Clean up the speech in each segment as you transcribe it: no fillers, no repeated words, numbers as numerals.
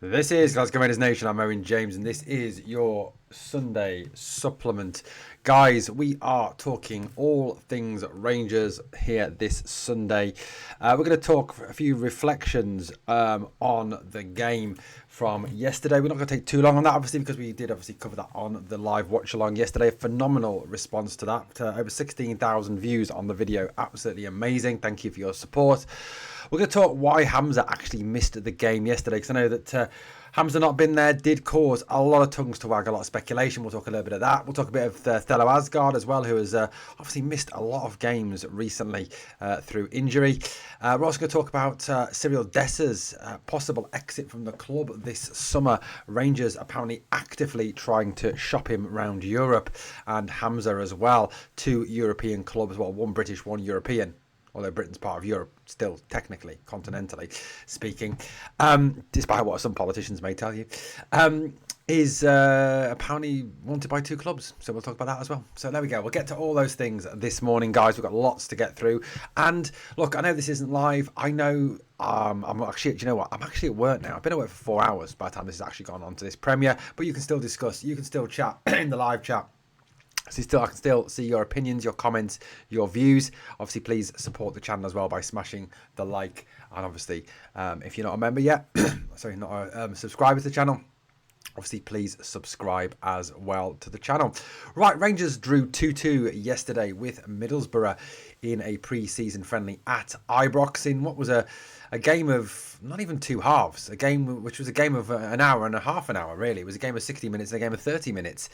This is Glasgow Rangers Nation. I'm Owen James, and this is your Sunday supplement. Guys, we are talking all things Rangers here this Sunday. We're going to talk a few reflections on the game from yesterday. We're not going to take too long on that, obviously, because we did cover that on the live watch along yesterday. A phenomenal response to that. Over 16,000 views on the video. Absolutely amazing. Thank you for your support. We're going to talk why Hamza actually missed the game yesterday, because I know that Hamza not been there did cause a lot of tongues to wag, a lot of speculation. We'll talk a little bit of that. We'll talk a bit of Thello Aasgaard as well, who has obviously missed a lot of games recently through injury. We're also going to talk about Aasgaard and Dessers' possible exit from the club this summer. Rangers apparently actively trying to shop him around Europe, and Hamza as well. Two European clubs, well, one British, one European. Although Britain's part of Europe, still technically, continentally speaking, despite what some politicians may tell you, is apparently wanted by two clubs. So we'll talk about that as well. So there we go. We'll get to all those things this morning, guys. We've got lots to get through. And look, I know this isn't live. I know I'm actually, do you know what? I'm actually at work now. I've been at work for 4 hours by the time this has actually gone on to this premiere. But you can still discuss. You can still chat in the live chat. So I can still see your opinions, your comments, your views. Obviously, please support the channel as well by smashing the like. And obviously, if you're not a member yet, sorry, not a subscriber to the channel, obviously, please subscribe as well to the channel. Right, Rangers drew 2-2 yesterday with Middlesbrough in a pre-season friendly at Ibrox in what was a game of not even two halves, a game which was a game of an hour and a half an hour, really. It was a game of 60 minutes and a game of 30 minutes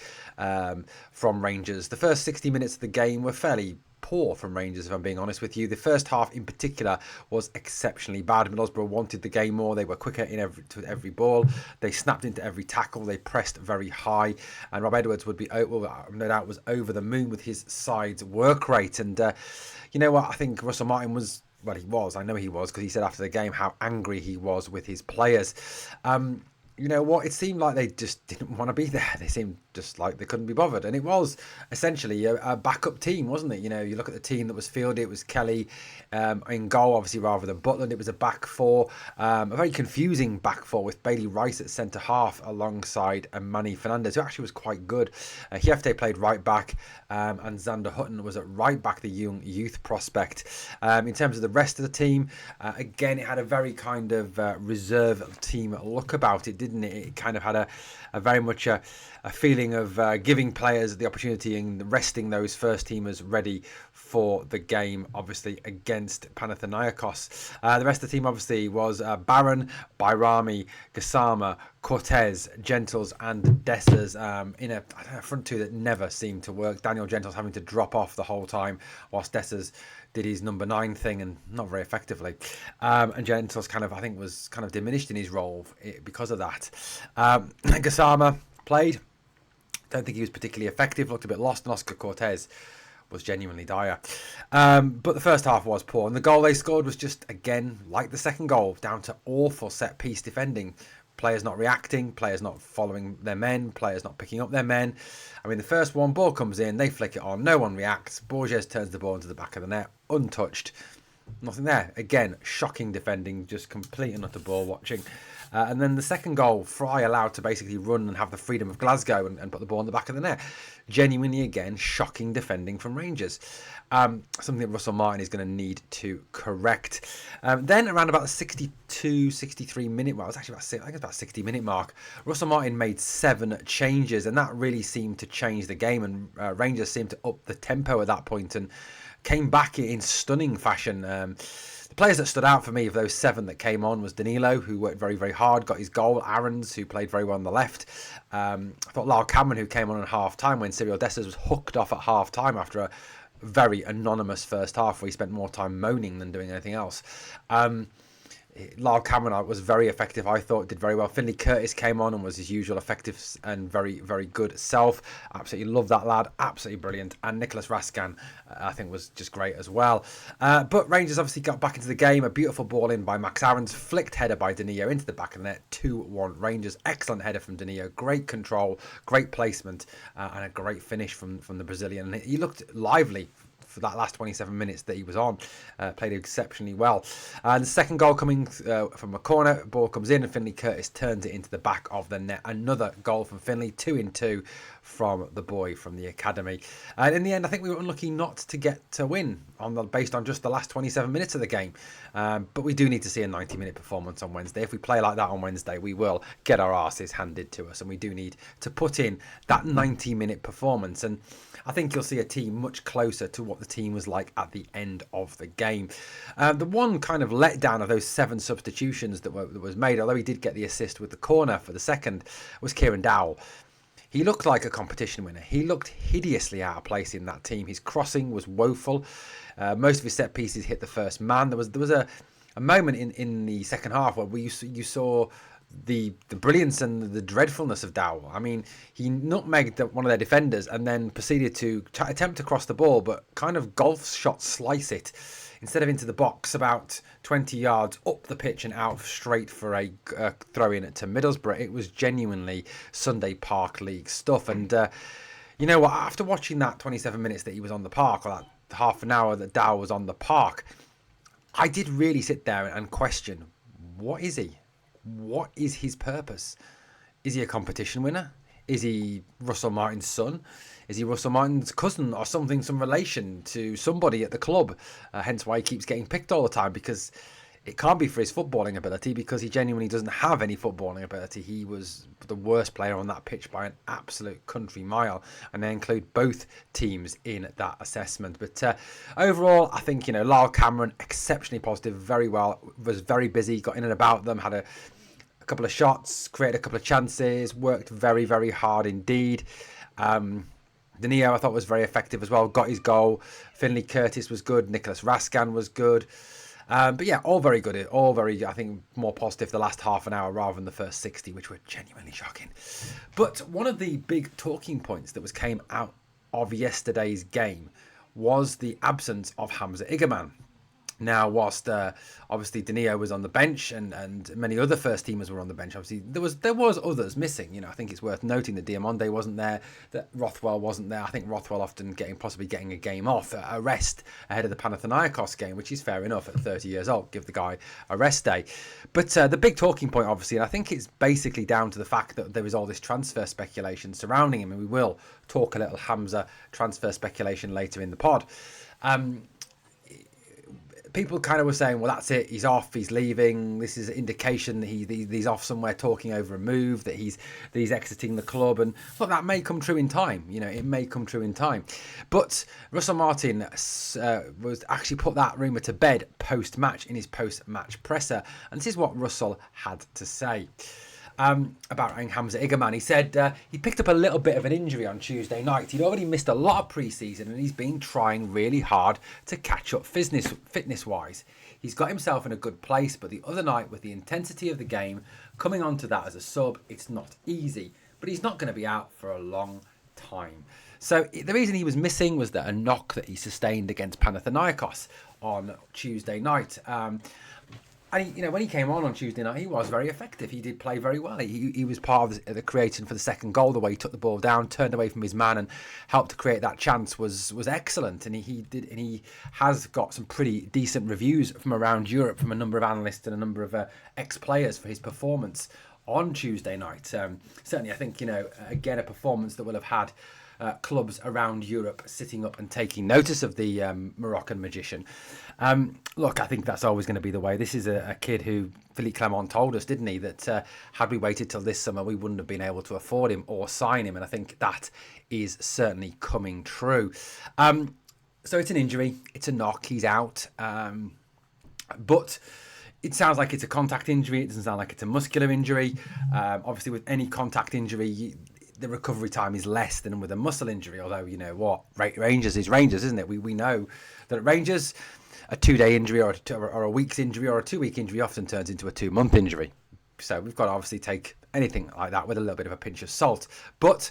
from Rangers. The first 60 minutes of the game were fairly poor from Rangers, if I'm being honest with you. The first half in particular was exceptionally bad. Middlesbrough wanted the game more. They were quicker in every ball. They snapped into every tackle. They pressed very high. And Rob Edwards would be, no doubt, was over the moon with his side's work rate. And you know what? I think Russell Martin was, well, he was. I know he was, because he said after the game how angry he was with his players. You know what? It seemed like they just didn't want to be there. They seemed just like they couldn't be bothered. And it was essentially a backup team, wasn't it? You know, you look at the team that was fielded. It was Kelly in goal, obviously, rather than Butland. It was a back four. A very confusing back four with Bailey Rice at centre half alongside Manny Fernandez, who actually was quite good. Hiefte played right back, and Xander Hutton was at right back, the young youth prospect. In terms of the rest of the team, again, it had a very kind of reserve team look about it, didn't it? It kind of had a very much a feeling of giving players the opportunity and resting those first teamers ready for the game, obviously, against Panathinaikos. The rest of the team, obviously, was Barron, Bayrami, Gassama, Cortez, Gentles and Dessers in a front two that never seemed to work. Daniel Gentles having to drop off the whole time whilst Dessers did his number 9 thing, and not very effectively. And Gentles I think was kind of diminished in his role because of that. Gassama played. Don't think he was particularly effective. Looked a bit lost, and Oscar Cortez was genuinely dire. But the first half was poor, and the goal they scored was just, again, like the second goal, down to awful set-piece defending. Players not reacting, players not following their men, players not picking up their men. I mean, the first one, ball comes in, they flick it on, no one reacts. Borges turns the ball into the back of the net, untouched. Nothing there. Again, shocking defending, just complete and utter ball watching. And then the second goal, Fry allowed to basically run and have the freedom of Glasgow and put the ball in the back of the net. Genuinely, again, shocking defending from Rangers. Something that Russell Martin is going to need to correct. Then around about the 62, 63 minute, well, it was actually about, I think it was about 60-minute mark, Russell Martin made 7 changes, and that really seemed to change the game, and Rangers seemed to up the tempo at that point and came back in stunning fashion. The players that stood out for me of those 7 that came on was Danilo, who worked very, very hard, got his goal. Aarons, who played very well on the left. I thought Lyle Cameron, who came on at half-time when Aasgaard and Dessers was hooked off at half-time after a very anonymous first half where he spent more time moaning than doing anything else. Lyle Cameron was very effective, I thought, did very well. Finlay Curtis came on and was his usual effective and very, very good self. Absolutely love that lad. Absolutely brilliant. And Nicholas Raskan, I think, was just great as well. But Rangers obviously got back into the game. A beautiful ball in by Max Aarons. Flicked header by Danilo into the back of the net. 2-1 Rangers. Excellent header from Danilo. Great control. Great placement. And a great finish from the Brazilian. He looked lively for that last 27 minutes that he was on. Played exceptionally well. And the second goal coming from a corner, ball comes in and Finlay Curtis turns it into the back of the net. Another goal from Finlay, 2-2 from the boy from the academy. And in the end, I think we were unlucky not to get to win based on just the last 27 minutes of the game. But we do need to see a 90-minute performance on Wednesday. If we play like that on Wednesday, we will get our arses handed to us, and we do need to put in that 90-minute performance. And I think you'll see a team much closer to what the team was like at the end of the game. The one kind of letdown of those 7 substitutions that was made, although he did get the assist with the corner for the second, was Kieran Dowell. He looked like a competition winner. He looked hideously out of place in that team. His crossing was woeful. Most of his set pieces hit the first man. There was a moment in the second half where you saw the brilliance and the dreadfulness of Dowell. I mean, he nutmegged one of their defenders and then proceeded to attempt to cross the ball, but kind of golf shot slice it instead of into the box about 20 yards up the pitch and out straight for a throw in to Middlesbrough. It was genuinely Sunday Park League stuff. And you know what? After watching that 27 minutes that he was on the park, or that half an hour that Dowell was on the park, I did really sit there and question, what is he? What is his purpose? Is he a competition winner? Is he Russell Martin's son? Is he Russell Martin's cousin or something, some relation to somebody at the club? Hence why he keeps getting picked all the time, because it can't be for his footballing ability, because he genuinely doesn't have any footballing ability. He was the worst player on that pitch by an absolute country mile, and they include both teams in that assessment. But overall, I think, Lyle Cameron, exceptionally positive, very well, was very busy, got in and about them, had a couple of shots, created a couple of chances, worked very, very hard indeed. Danilo, I thought, was very effective as well, got his goal. Finlay Curtis was good. Nicholas Raskan was good. But yeah, all very good. All very, I think, more positive the last half an hour rather than the first 60, which were genuinely shocking. But one of the big talking points that came out of yesterday's game was the absence of Hamza Igerman. Now, whilst obviously Danilo was on the bench and many other first teamers were on the bench, obviously there was others missing. I think it's worth noting that Diamonde wasn't there, that Rothwell wasn't there. I think Rothwell often possibly getting a game off, a rest ahead of the Panathinaikos game, which is fair enough at 30 years old. Give the guy a rest day. But the big talking point, obviously, and I think it's basically down to the fact that there is all this transfer speculation surrounding him, and we will talk a little Hamza transfer speculation later in the pod. People kind of were saying, well, that's it, he's off, he's leaving. This is an indication that he's off somewhere talking over a move, that he's exiting the club. And look, that may come true in time. It may come true in time. But Russell Martin was actually put that rumour to bed post-match in his post-match presser. And this is what Russell had to say about Hamza Igerman. He said he picked up a little bit of an injury on Tuesday night. He'd already missed a lot of pre-season and he's been trying really hard to catch up fitness-wise. He's got himself in a good place, but the other night, with the intensity of the game, coming onto that as a sub, it's not easy. But he's not going to be out for a long time. So the reason he was missing was that a knock that he sustained against Panathinaikos on Tuesday night. And when he came on Tuesday night, he was very effective. He did play very well. He was part of the creation for the second goal. The way he took the ball down, turned away from his man, and helped to create that chance was excellent. And he has got some pretty decent reviews from around Europe, from a number of analysts and a number of ex-players for his performance on Tuesday night. Certainly, I think again, a performance that will have had clubs around Europe sitting up and taking notice of the Moroccan magician. Look, I think that's always going to be the way. This is a kid who Philippe Clement told us, didn't he, that had we waited till this summer, we wouldn't have been able to afford him or sign him. And I think that is certainly coming true. So it's an injury. It's a knock. He's out. But it sounds like it's a contact injury. It doesn't sound like it's a muscular injury. Obviously, with any contact injury, the recovery time is less than with a muscle injury. Although, you know what, Rangers is Rangers, isn't it? We know that at Rangers, a 2-day injury or a week's injury or a 2-week injury often turns into a 2-month injury. So we've got to obviously take anything like that with a little bit of a pinch of salt. But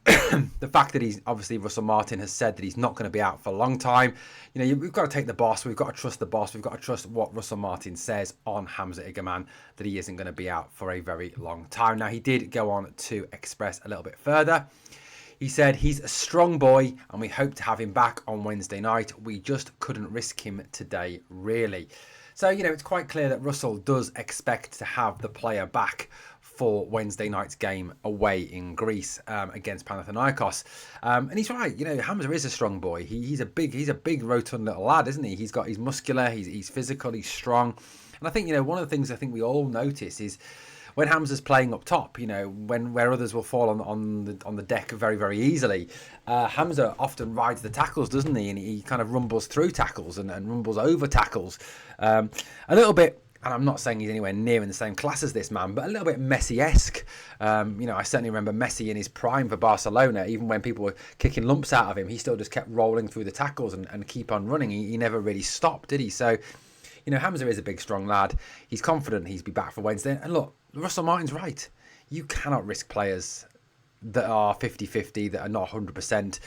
the fact that Russell Martin has said that he's not going to be out for a long time, we've got to take the boss. We've got to trust the boss. We've got to trust what Russell Martin says on Hamza Igerman, that he isn't going to be out for a very long time. Now, he did go on to express a little bit further. He said he's a strong boy and we hope to have him back on Wednesday night. We just couldn't risk him today, really. So, it's quite clear that Russell does expect to have the player back for Wednesday night's game away in Greece against Panathinaikos. And he's right, Hamza is a strong boy. He's a big rotund little lad, isn't he? He's muscular, he's physical, he's strong. And I think, one of the things I think we all notice is when Hamza's playing up top, where others will fall on the deck very, very easily, Hamza often rides the tackles, doesn't he? And he kind of rumbles through tackles and rumbles over tackles. A little bit, and I'm not saying he's anywhere near in the same class as this man, but a little bit Messi-esque. I certainly remember Messi in his prime for Barcelona. Even when people were kicking lumps out of him, he still just kept rolling through the tackles and keep on running. He never really stopped, did he? So, Hamza is a big, strong lad. He's confident he's be back for Wednesday. And look, Russell Martin's right. You cannot risk players that are 50-50, that are not 100%.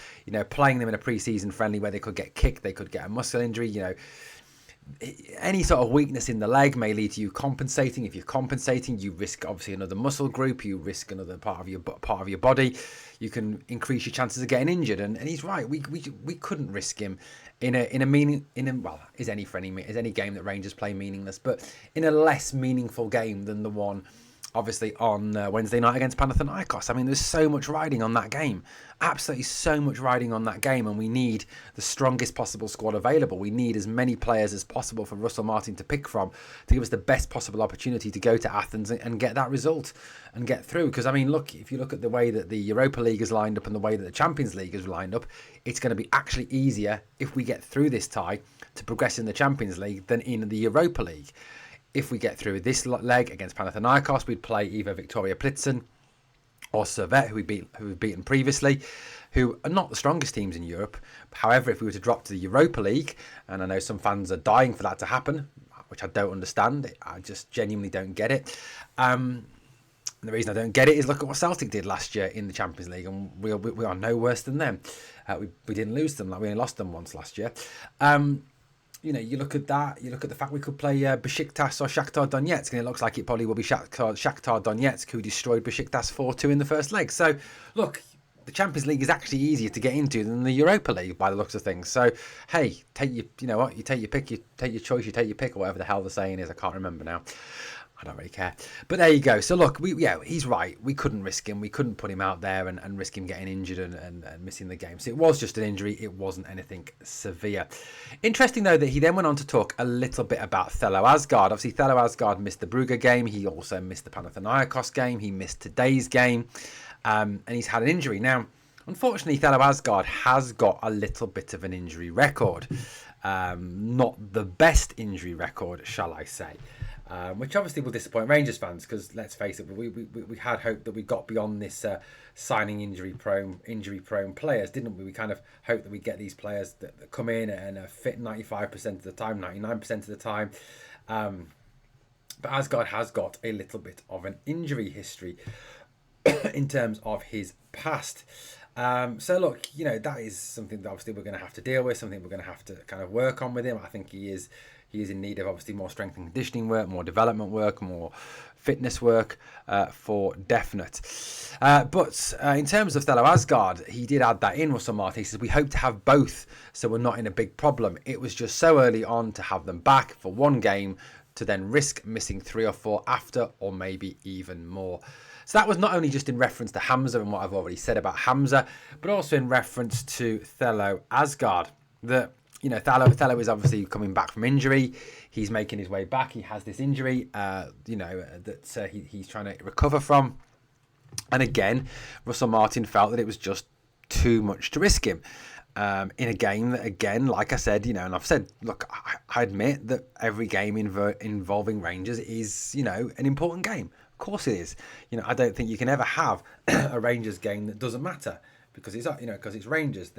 Playing them in a pre-season friendly where they could get kicked, they could get a muscle injury. Any sort of weakness in the leg may lead to you compensating. If you're compensating, you risk obviously another muscle group. You risk another part of your body. You can increase your chances of getting injured. And he's right. We couldn't risk him in a is any game that Rangers play meaningless, but in a less meaningful game than the one obviously on Wednesday night against Panathinaikos. I mean, there's so much riding on that game. Absolutely so much riding on that game, and we need the strongest possible squad available. We need as many players as possible for Russell Martin to pick from to give us the best possible opportunity to go to Athens and get that result and get through. Because, I mean, look, if you look at the way that the Europa League is lined up and the way that the Champions League is lined up, it's going to be actually easier if we get through this tie to progress in the Champions League than in the Europa League. If we get through this leg against Panathinaikos, we'd play either Victoria Plitzen or Servette, who we've beaten previously, who are not the strongest teams in Europe. However, if we were to drop to the Europa League, and I know some fans are dying for that to happen, which I don't understand. I just genuinely don't get it. And the reason I don't get it is look at what Celtic did last year in the Champions League, and we are no worse than them. We didn't lose them, we only lost them once last year. You look at that, you look at the fact we could play Besiktas or Shakhtar Donetsk, and it looks like it probably will be Shakhtar Donetsk who destroyed Besiktas 4-2 in the first leg. So, look, the Champions League is actually easier to get into than the Europa League by the looks of things. So, hey, you take your pick, you take your choice, you take your pick, or whatever the hell the saying is. I can't remember now. I don't really care. But there you go. So look, he's right. We couldn't risk him. We couldn't put him out there and risk him getting injured and missing the game. So it was just an injury. It wasn't anything severe. Interesting, though, that he then went on to talk a little bit about Thelo Aasgaard. Obviously, Thelo Aasgaard missed the Brugge game. He also missed the Panathinaikos game. He missed today's game. And he's had an injury. Now, unfortunately, Thelo Aasgaard has got a little bit of an injury record. Not the best injury record, shall I say. Which obviously will disappoint Rangers fans because let's face it, we had hoped that we got beyond this signing injury prone players, didn't we? We kind of hoped that we'd get these players that come in and are fit 95% of the time, 99% of the time. But Aasgaard has got a little bit of an injury history in terms of his past. So look, that is something that obviously we're going to have to deal with, something we're going to have to kind of work on with him. I think he is in need of obviously more strength and conditioning work, more development work, more fitness work for definite. But in terms of Thelo Aasgaard, he did add that in, Russell Martin. He says, we hope to have both, so we're not in a big problem. It was just so early on to have them back for one game to then risk missing 3 or 4 after, or maybe even more. So that was not only just in reference to Hamza and what I've already said about Hamza, but also in reference to Thelo Aasgaard. Thelo is obviously coming back from injury. He's making his way back. He has this injury, that he's trying to recover from. And again, Russell Martin felt that it was just too much to risk him in a game that, again, like I said, and I've said, look, I admit that every game involving Rangers is, an important game. Of course it is. I don't think you can ever have a Rangers game that doesn't matter. Because it's Rangers.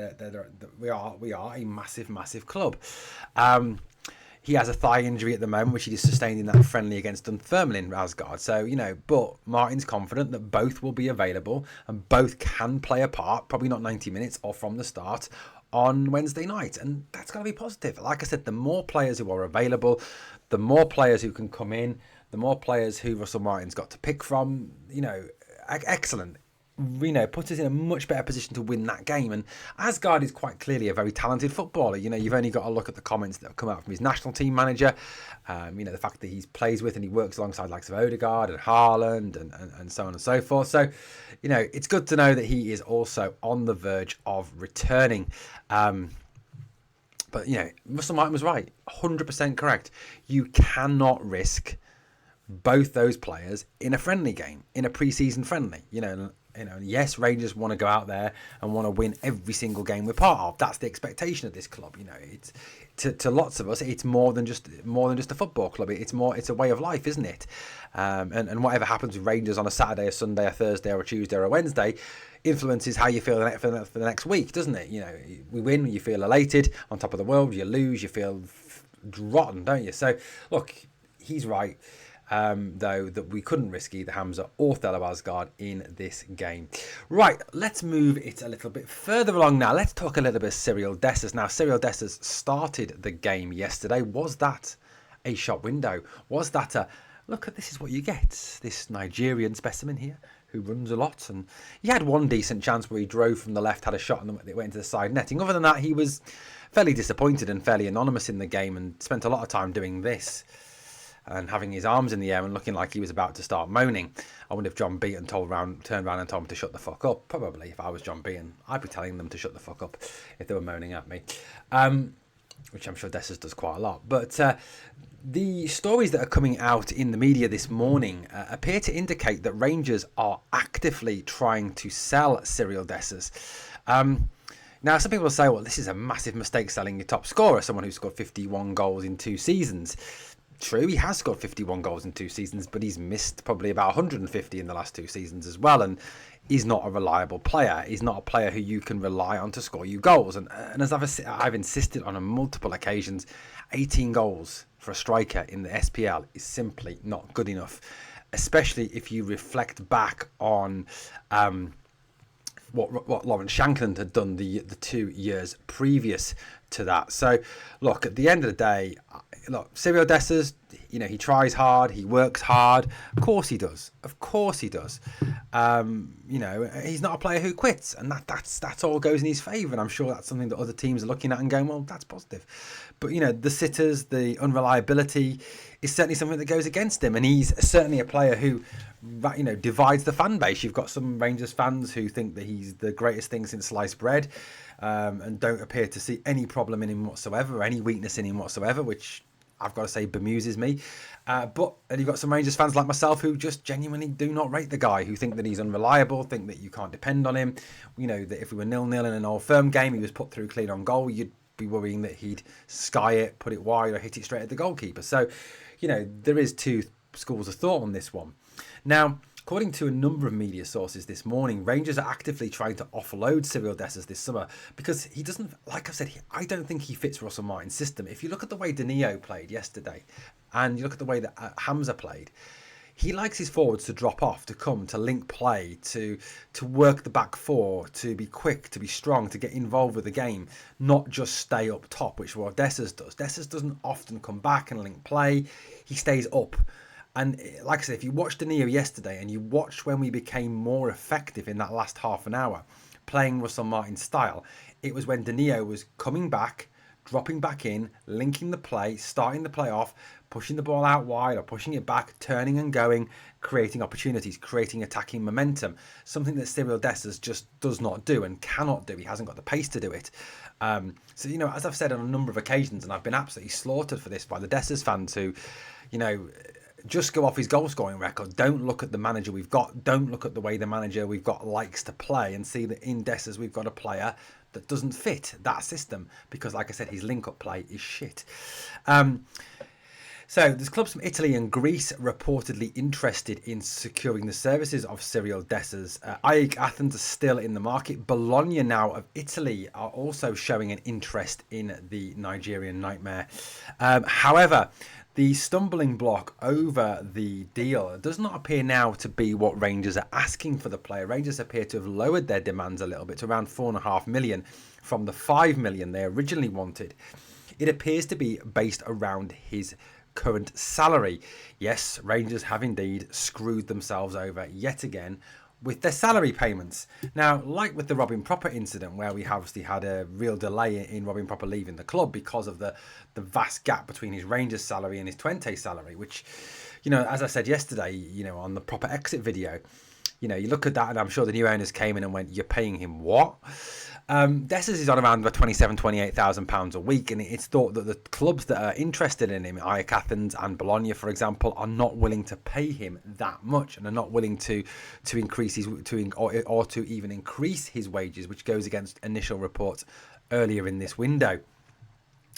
We are a massive club. He has a thigh injury at the moment, which he just sustained in that friendly against Dunfermline, Aasgaard. So but Martin's confident that both will be available and both can play a part. Probably not 90 minutes or from the start on Wednesday night, and that's got to be positive. Like I said, the more players who are available, the more players who can come in, the more players who Russell Martin's got to pick from. Excellent. put us in a much better position to win that game. And Aasgaard is quite clearly a very talented footballer. You've only got to look at the comments that have come out from his national team manager. The fact that he plays with and he works alongside likes of Odegaard and Haaland and so on and so forth. So, it's good to know that he is also on the verge of returning. But, Russell Martin was right. 100% correct. You cannot risk both those players in a friendly game, in a pre-season friendly. Yes, Rangers want to go out there and want to win every single game we're part of. That's the expectation of this club. It's to lots of us, it's more than just a football club. It's a way of life, isn't it? And whatever happens with Rangers on a Saturday, a Sunday, a Thursday, or a Tuesday, or a Wednesday, influences how you feel for the next week, doesn't it? We win, you feel elated, on top of the world. You lose, you feel rotten, don't you? So look, he's right. Though that we couldn't risk either Hamza or Thelo Aasgaard in this game. Right, let's move it a little bit further along now. Let's talk a little bit of Cyril Dessers. Now, Cyril Dessers started the game yesterday. Was that a shop window? Was that a, look, this is what you get, this Nigerian specimen here who runs a lot? And he had one decent chance where he drove from the left, had a shot, and it went into the side netting. Other than that, he was fairly disappointed and fairly anonymous in the game and spent a lot of time doing this and having his arms in the air and looking like he was about to start moaning. I wonder if John Beaton turned around and told him to shut the fuck up. Probably, if I was John Beaton, I'd be telling them to shut the fuck up if they were moaning at me, which I'm sure Dessers does quite a lot. But the stories that are coming out in the media this morning appear to indicate that Rangers are actively trying to sell Cyril Dessers. Now, some people say, well, this is a massive mistake selling your top scorer, someone who scored 51 goals in 2 seasons. True, he has scored 51 goals in 2 seasons, but he's missed probably about 150 in the last 2 seasons as well, and he's not a reliable player. He's not a player who you can rely on to score you goals. And as I've insisted on multiple occasions, 18 goals for a striker in the SPL is simply not good enough, especially if you reflect back on what Lawrence Shankland had done the 2 years previous to that. So, look, at the end of the day, Cyril Dessers, he tries hard, he works hard. Of course he does. He's not a player who quits, and that's all goes in his favour. And I'm sure that's something that other teams are looking at and going, well, that's positive. But the sitters, the unreliability is certainly something that goes against him, and he's certainly a player who divides the fan base. You've got some Rangers fans who think that he's the greatest thing since sliced bread, and don't appear to see any problem in him whatsoever, or any weakness in him whatsoever, which I've got to say bemuses me. And you've got some Rangers fans like myself who just genuinely do not rate the guy, who think that he's unreliable, think that you can't depend on him. That if we were 0-0 in an Old Firm game, he was put through clean on goal, you'd be worrying that he'd sky it, put it wide, or hit it straight at the goalkeeper. So, there is 2 schools of thought on this one. Now, according to a number of media sources this morning, Rangers are actively trying to offload Cyril Dessers this summer because he doesn't, like I've said, I don't think he fits Russell Martin's system. If you look at the way Danilo played yesterday and you look at the way that Hamza played, he likes his forwards to drop off, to come, to link play, to work the back four, to be quick, to be strong, to get involved with the game, not just stay up top, which is what Dessers does. Dessers doesn't often come back and link play. He stays up. And like I said, if you watched Danilo yesterday and you watched when we became more effective in that last half an hour, playing Russell Martin's style, it was when Danilo was coming back, dropping back in, linking the play, starting the play off, pushing the ball out wide or pushing it back, turning and going, creating opportunities, creating attacking momentum. Something that Cyril Dessers just does not do and cannot do. He hasn't got the pace to do it. So, as I've said on a number of occasions, and I've been absolutely slaughtered for this by the Dessers fans who, just go off his goal scoring record. Don't look at the manager we've got. Don't look at the way the manager we've got likes to play and see that in Dessers we've got a player that doesn't fit that system because, like I said, his link-up play is shit. So there's clubs from Italy and Greece reportedly interested in securing the services of Cyril Dessers. AEK Athens are still in the market. Bologna now of Italy are also showing an interest in the Nigerian nightmare. However, the stumbling block over the deal does not appear now to be what Rangers are asking for the player. Rangers appear to have lowered their demands a little bit to around 4.5 million from the 5 million they originally wanted. It appears to be based around his current salary. Yes, Rangers have indeed screwed themselves over yet again with their salary payments. Now, like with the Robin Proper incident, where we obviously had a real delay in Robin Proper leaving the club because of the vast gap between his Rangers salary and his Twente salary, which, as I said yesterday, on the Proper exit video, you look at that, and I'm sure the new owners came in and went, "You're paying him what?" Dessers is on around about £28,000 a week, and it's thought that the clubs that are interested in him, Ajax Athens and Bologna, for example, are not willing to pay him that much, and are not willing to increase his or to even increase his wages, which goes against initial reports earlier in this window.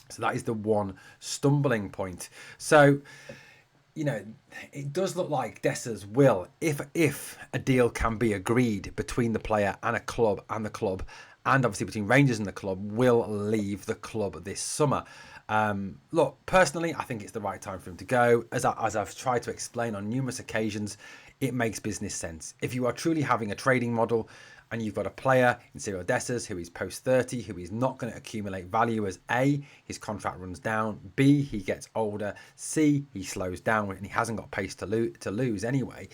So that is the one stumbling point. So, it does look like Dessers will, if a deal can be agreed between the player and a club and the club, and obviously between Rangers and the club, will leave the club this summer. Look, personally, I think it's the right time for him to go. As I've tried to explain on numerous occasions, it makes business sense. If you are truly having a trading model and you've got a player in Cyril Dessers who is post 30, who is not going to accumulate value as A, his contract runs down, B, he gets older, C, he slows down and he hasn't got pace to lose anyway,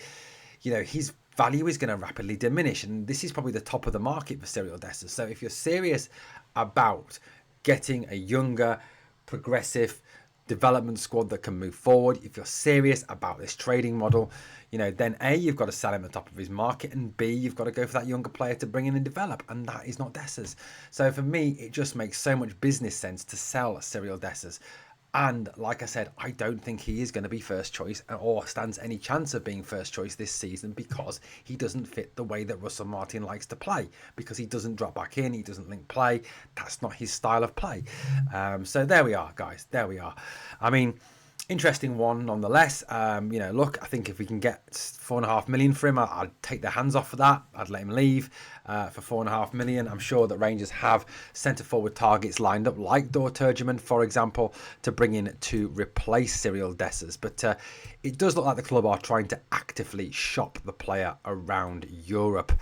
his value is going to rapidly diminish, and this is probably the top of the market for Cyril Dessers. So if you're serious about getting a younger, progressive development squad that can move forward, if you're serious about this trading model, then A, you've got to sell him at the top of his market, and B, you've got to go for that younger player to bring in and develop, and that is not Dessers. So for me, it just makes so much business sense to sell Cyril Dessers. And like I said, I don't think he is going to be first choice or stands any chance of being first choice this season, because he doesn't fit the way that Russell Martin likes to play, because he doesn't drop back in, he doesn't link play. That's not his style of play. So there we are, guys. There we are. I mean, interesting one nonetheless. Look, I think if we can get 4.5 million for him, I'd take their hands off for that. I'd let him leave for 4.5 million. I'm sure that Rangers have centre forward targets lined up, like Dor Turgeman, for example, to bring in to replace Cyril Dessers. But it does look like the club are trying to actively shop the player around Europe.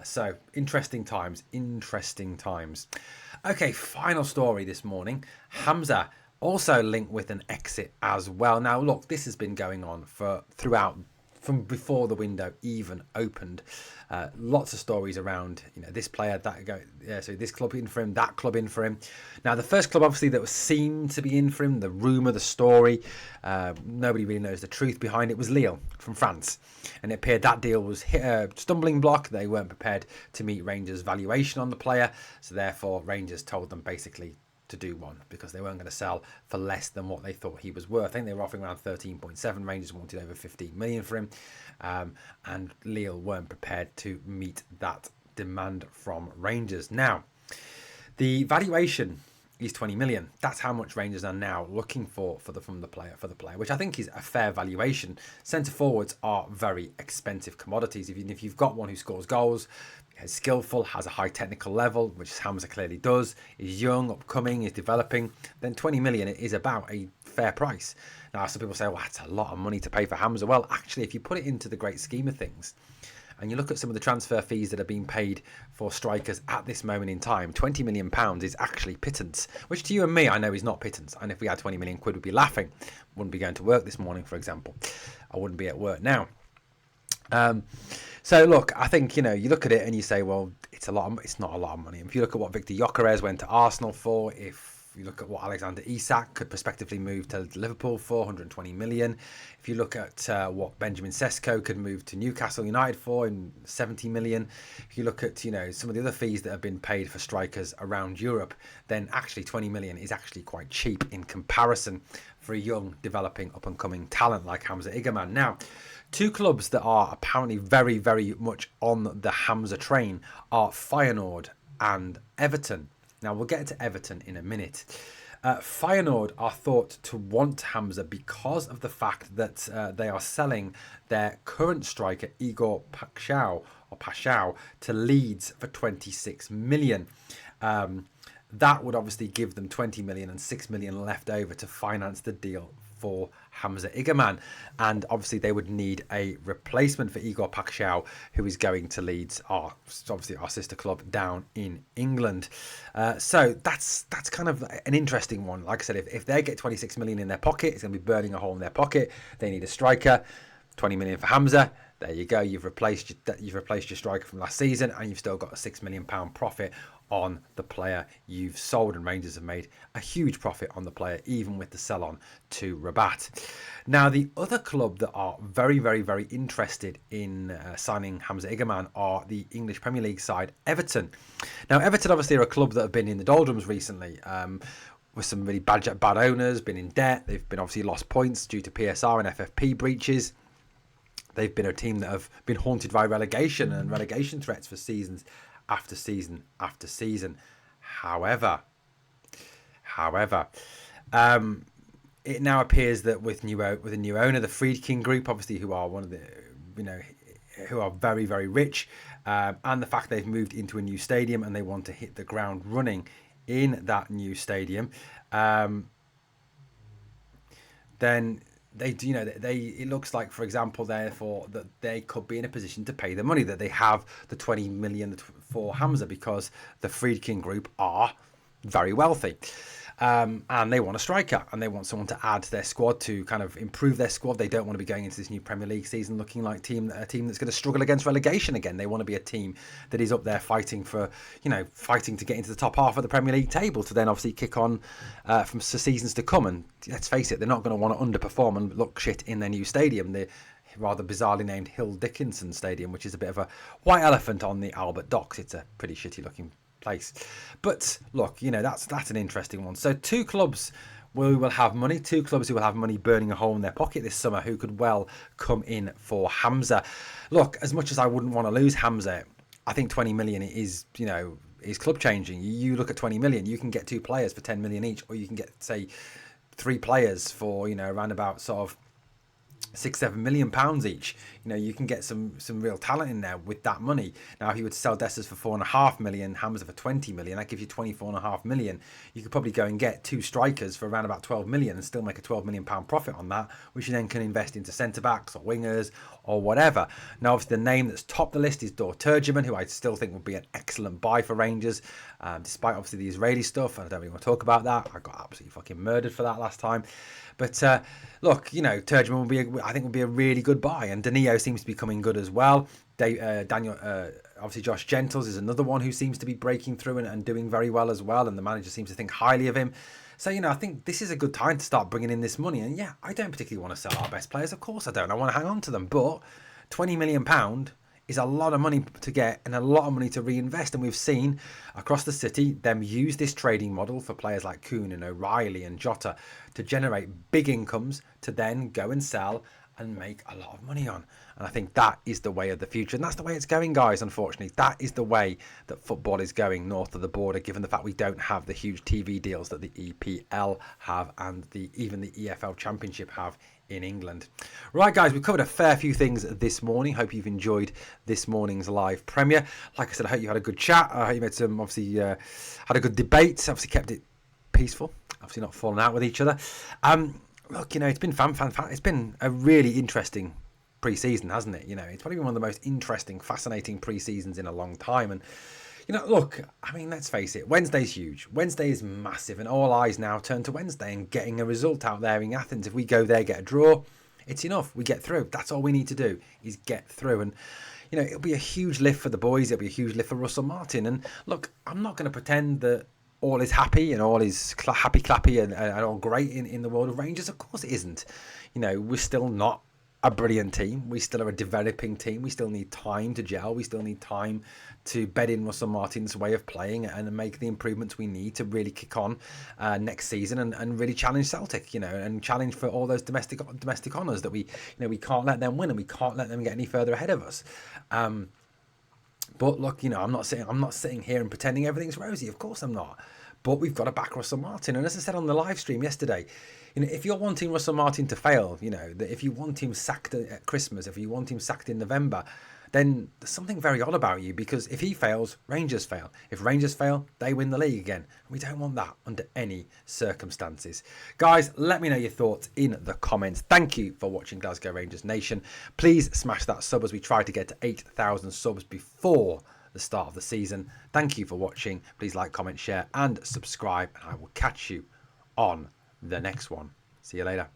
So interesting times. Okay, final story this morning. Hamza also linked with an exit as well. Now, look, this has been going on from before the window even opened. Lots of stories around, this player, this club in for him, that club in for him. Now, the first club, obviously, that seemed to be in for him, the rumour, the story, nobody really knows the truth behind it, was Lille from France. And it appeared that deal was hit a stumbling block. They weren't prepared to meet Rangers' valuation on the player. So therefore, Rangers told them basically to do one, because they weren't going to sell for less than what they thought he was worth. I think they were offering around 13.7. Rangers wanted over 15 million for him, and Lille weren't prepared to meet that demand from Rangers. Now, the valuation is 20 million. That's how much Rangers are now looking for the player, which I think is a fair valuation. Centre forwards are very expensive commodities. If you've got one who scores goals, is skillful, has a high technical level, which Hamza clearly does, is young, upcoming, is developing, then 20 million is about a fair price. Now, some people say, well, that's a lot of money to pay for Hamza. Well, actually, if you put it into the great scheme of things, and you look at some of the transfer fees that are being paid for strikers at this moment in time, £20 million is actually pittance, which to you and me, I know is not pittance. And if we had 20 million quid, we'd be laughing. Wouldn't be going to work this morning, for example. I wouldn't be at work now. So look, I think, you look at it and you say, well, it's not a lot of money. If you look at what Victor Gyökeres went to Arsenal for, if you look at what Alexander Isak could prospectively move to Liverpool for, 120 million. If you look at what Benjamin Sesko could move to Newcastle United for, in 70 million. If you look at, some of the other fees that have been paid for strikers around Europe, then actually 20 million is actually quite cheap in comparison for a young, developing, up-and-coming talent like Hamza Igerman. Now, two clubs that are apparently very, very much on the Hamza train are Feyenoord and Everton. Now, we'll get to Everton in a minute. Feyenoord are thought to want Hamza because of the fact that they are selling their current striker, Igor Paschal, to Leeds for 26 million. That would obviously give them 20 million and 6 million left over to finance the deal for Hamza Igerman, and obviously they would need a replacement for Igor Paschal, who is going to Leeds, obviously our sister club down in England. So that's kind of an interesting one. Like I said, if they get 26 million in their pocket, it's going to be burning a hole in their pocket. They need a striker. 20 million for Hamza. There you go. You've replaced your striker from last season, and you've still got a £6 million profit on the player you've sold. And Rangers have made a huge profit on the player, even with the sell-on to Rabat. Now, the other club that are very, very, very interested in signing Hamza Igerman are the English Premier League side, Everton. Now, Everton obviously are a club that have been in the doldrums recently. With some really bad owners, been in debt. They've been obviously lost points due to PSR and FFP breaches. They've been a team that have been haunted by relegation and relegation threats for seasons after season after season. However, it now appears that with a new owner, the Friedkin Group, obviously, who are one of the, who are very, very rich, and the fact they've moved into a new stadium and they want to hit the ground running in that new stadium, then it looks like, for example, therefore, that they could be in a position to pay the money, that they have the 20 million for Hamza, because the Friedkin Group are very wealthy. And they want a striker, and they want someone to add to their squad to kind of improve their squad. They don't want to be going into this new Premier League season looking like a team that's going to struggle against relegation again. They want to be a team that is up there fighting to get into the top half of the Premier League table, to then obviously kick on from seasons to come. And let's face it, they're not going to want to underperform and look shit in their new stadium. The rather bizarrely named Hill Dickinson Stadium, which is a bit of a white elephant on the Albert Docks. It's a pretty shitty looking place. But look, that's an interesting one. So two clubs who will have money, burning a hole in their pocket this summer, who could well come in for Hamza. Look, as much as I wouldn't want to lose Hamza, I think 20 million is club changing. You look at 20 million, you can get two players for 10 million each, or you can get, say, three players for around about sort of £6-7 million each. You can get some real talent in there with that money. Now, if you were to sell Dessers for 4.5 million, Hamza for 20 million, that gives you 24.5 million. You could probably go and get two strikers for around about 12 million and still make a £12 million profit on that, which you then can invest into centre backs or wingers or whatever. Now, obviously, the name that's topped the list is Dor Turgeman, who I still think would be an excellent buy for Rangers, despite obviously the Israeli stuff. I don't really want to talk about that. I got absolutely fucking murdered for that last time. But look, Turgeman would be a really good buy, and Danilo seems to be coming good as well. Daniel, obviously Josh Gentles is another one who seems to be breaking through and doing very well as well, and the manager seems to think highly of him. So, I think this is a good time to start bringing in this money. And yeah, I don't particularly want to sell our best players. Of course I don't. I want to hang on to them. But £20 million is a lot of money to get and a lot of money to reinvest. And we've seen across the city them use this trading model for players like Kuhn and O'Reilly and Jota to generate big incomes to then go and sell and make a lot of money on. And I think that is the way of the future. And that's the way it's going, guys, unfortunately. That is the way that football is going north of the border, given the fact we don't have the huge TV deals that the EPL have and even the EFL Championship have in England. Right, guys, we've covered a fair few things this morning. Hope you've enjoyed this morning's live premiere. Like I said, I hope you had a good chat. I hope you made some, obviously, had a good debate. Obviously kept it peaceful. Obviously not falling out with each other. Look, it's been fun. It's been a really interesting pre-season, hasn't it? It's probably been one of the most interesting, fascinating pre-seasons in a long time. And, look, let's face it, Wednesday's huge. Wednesday is massive, and all eyes now turn to Wednesday and getting a result out there in Athens. If we go there, get a draw, it's enough. We get through. That's all we need to do is get through. And, it'll be a huge lift for the boys. It'll be a huge lift for Russell Martin. And, look, I'm not going to pretend that all is happy and all is happy clappy and all great in the world of Rangers. Of course it isn't. We're still not a brilliant team. We still are a developing team. We still need time to gel. We still need time to bed in Russell Martin's way of playing and make the improvements we need to really kick on next season and really challenge Celtic, and challenge for all those domestic honours that we can't let them win, and we can't let them get any further ahead of us. But look, I'm not sitting here and pretending everything's rosy. Of course I'm not. But we've got to back Russell Martin. And as I said on the live stream yesterday, if you're wanting Russell Martin to fail, that if you want him sacked at Christmas, if you want him sacked in November, then there's something very odd about you, because if he fails, Rangers fail. If Rangers fail, they win the league again. We don't want that under any circumstances. Guys, let me know your thoughts in the comments. Thank you for watching Glasgow Rangers Nation. Please smash that sub as we try to get to 8,000 subs before the start of the season. Thank you for watching. Please like, comment, share and subscribe, and I will catch you on the next one. See you later.